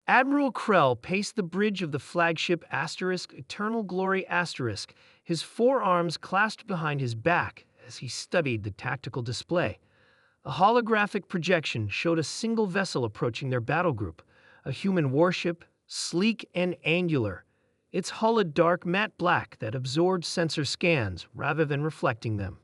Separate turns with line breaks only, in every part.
Admiral Krell paced the bridge of the flagship Eternal Glory his forearms clasped behind his back as he studied the tactical display. A holographic projection showed a single vessel approaching their battle group, a human warship, sleek and angular, its hull a dark matte black that absorbed sensor scans rather than reflecting them.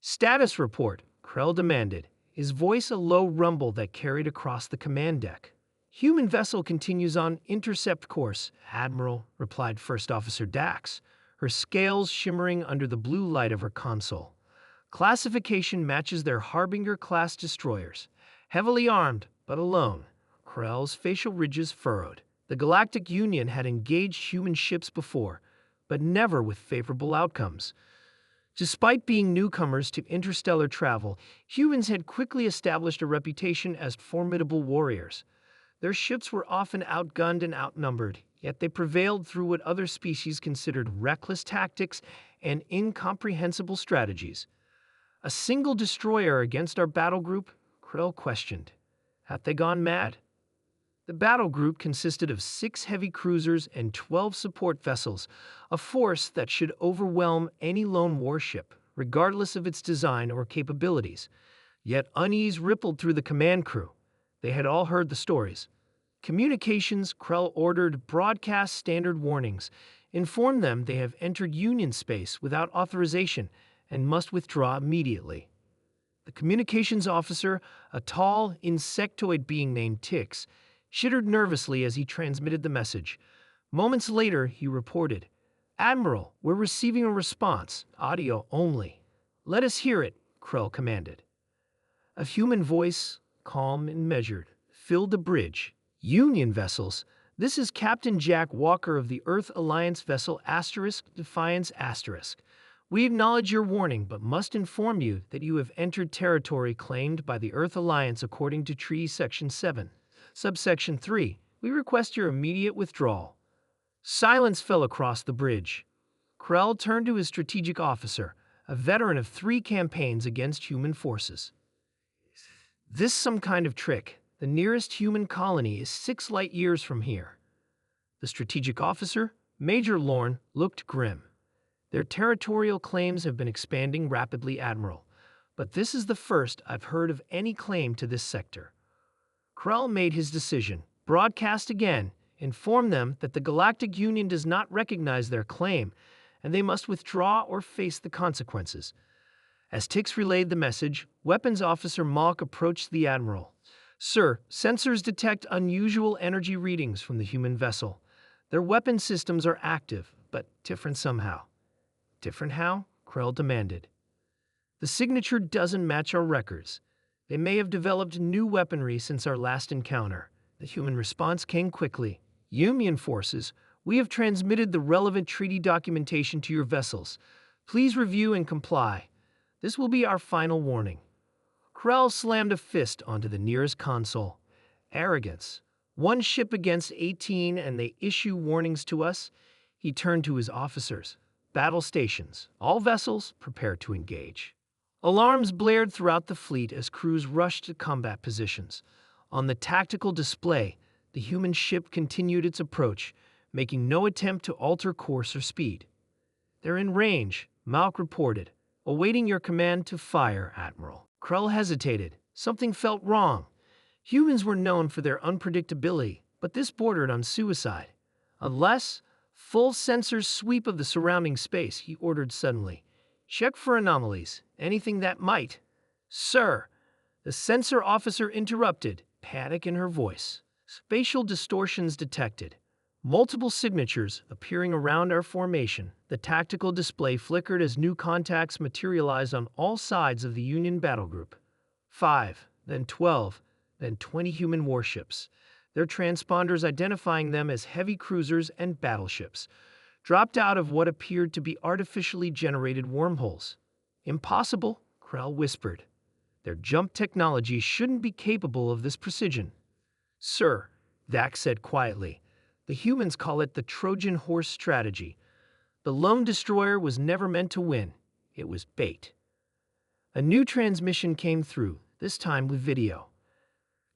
"Status report," Krell demanded, his voice a low rumble that carried across the command deck. "Human vessel continues on intercept course, Admiral," replied First Officer Dax, her scales shimmering under the blue light of her console. "Classification matches their Harbinger-class destroyers. Heavily armed, but alone." Krell's facial ridges furrowed. The Galactic Union had engaged human ships before, but never with favorable outcomes. Despite being newcomers to interstellar travel, humans had quickly established a reputation as formidable warriors. Their ships were often outgunned and outnumbered, yet they prevailed through what other species considered reckless tactics and incomprehensible strategies. "A single destroyer against our battle group?" Krell questioned. Had they gone mad? The battle group consisted of 6 heavy cruisers and 12 support vessels, a force that should overwhelm any lone warship, regardless of its design or capabilities. Yet unease rippled through the command crew. They had all heard the stories. "Communications," Krell ordered, "broadcast standard warnings. Inform them they have entered Union space without authorization and must withdraw immediately." The communications officer, a tall, insectoid being named Tix, shittered nervously as he transmitted the message. Moments later, he reported, "Admiral, we're receiving a response, audio only." "Let us hear it," Krell commanded. A human voice, calm and measured, filled the bridge. "Union vessels, this is Captain Jack Walker of the Earth Alliance vessel Defiance *. We acknowledge your warning but must inform you that you have entered territory claimed by the Earth Alliance according to Treaty Section 7. Subsection 3, we request your immediate withdrawal." Silence fell across the bridge. Krell turned to his strategic officer, a veteran of 3 campaigns against human forces. "This some kind of trick. The nearest human colony is 6 light years from here." The strategic officer, Major Lorne, looked grim. "Their territorial claims have been expanding rapidly, Admiral, but this is the first I've heard of any claim to this sector." Krell made his decision. "Broadcast again. Inform them that the Galactic Union does not recognize their claim, and they must withdraw or face the consequences." As Tix relayed the message, Weapons Officer Malk approached the Admiral. "Sir, sensors detect unusual energy readings from the human vessel. Their weapon systems are active, but different somehow." "Different how?" Krell demanded. "The signature doesn't match our records. They may have developed new weaponry since our last encounter." The human response came quickly. "Union forces, we have transmitted the relevant treaty documentation to your vessels. Please review and comply. This will be our final warning." Krell slammed a fist onto the nearest console. "Arrogance. 1 ship against 18 and they issue warnings to us?" He turned to his officers. "Battle stations. All vessels, prepare to engage." Alarms blared throughout the fleet as crews rushed to combat positions. On the tactical display, the human ship continued its approach, making no attempt to alter course or speed. "They're in range," Malk reported. "Awaiting your command to fire, Admiral." Krell hesitated. Something felt wrong. Humans were known for their unpredictability, but this bordered on suicide. "Unless, full sensors sweep of the surrounding space," he ordered suddenly. "Check for anomalies, anything that might." "Sir," the sensor officer interrupted, panic in her voice. "Spatial distortions detected. Multiple signatures appearing around our formation." The tactical display flickered as new contacts materialized on all sides of the Union battle group. 5, then 12, then 20 human warships, their transponders identifying them as heavy cruisers and battleships, dropped out of what appeared to be artificially generated wormholes. "Impossible," Krell whispered. "Their jump technology shouldn't be capable of this precision." "Sir," Dax said quietly, "the humans call it the Trojan horse strategy. The lone destroyer was never meant to win. It was bait." A new transmission came through, this time with video.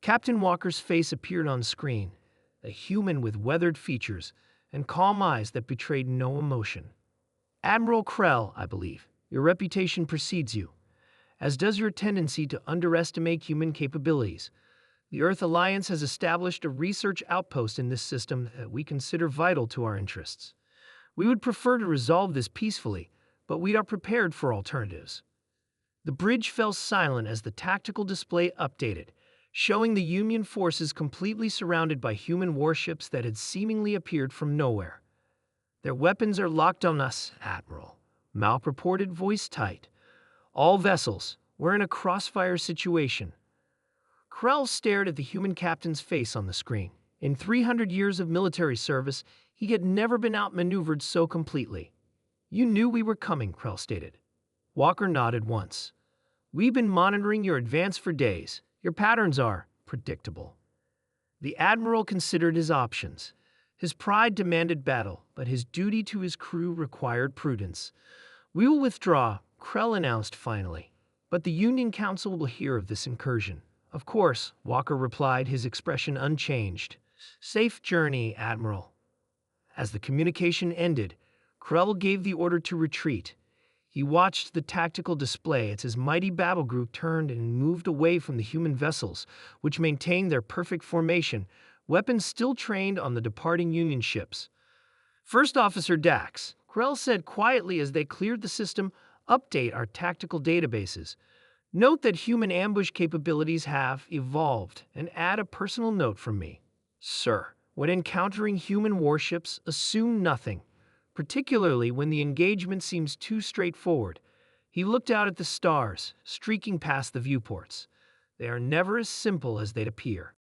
Captain Walker's face appeared on screen. a human with weathered features and calm eyes that betrayed no emotion. Admiral Krell, I believe, your reputation precedes you, as does your tendency to underestimate human capabilities. The Earth Alliance has established a research outpost in this system that we consider vital to our interests. We would prefer to resolve this peacefully, but we are prepared for alternatives. The bridge fell silent as the tactical display updated, showing the Union forces completely surrounded by human warships that had seemingly appeared from nowhere. Their weapons are locked on us, Admiral. Malp reported, voice tight. All vessels, we're in a crossfire situation. Krell stared at the human captain's face on the screen. In 300 years of military service, he had never been outmaneuvered so completely. You knew we were coming, Krell stated. Walker nodded once. We've been monitoring your advance for days. Your patterns are predictable. The Admiral considered his options. His pride demanded battle, but his duty to his crew required prudence. We will withdraw, Krell announced finally. But the Union Council will hear of this incursion. Of course, Walker replied, his expression unchanged. Safe journey, Admiral. As the communication ended, Krell gave the order to retreat. He watched the tactical display as his mighty battle group turned and moved away from the human vessels, which maintained their perfect formation, weapons still trained on the departing Union ships. First Officer Dax, Krell said quietly as they cleared the system, update our tactical databases. Note that human ambush capabilities have evolved, and add a personal note from me. Sir, when encountering human warships, assume nothing, particularly when the engagement seems too straightforward. He looked out at the stars, streaking past the viewports. They are never as simple as they'd appear.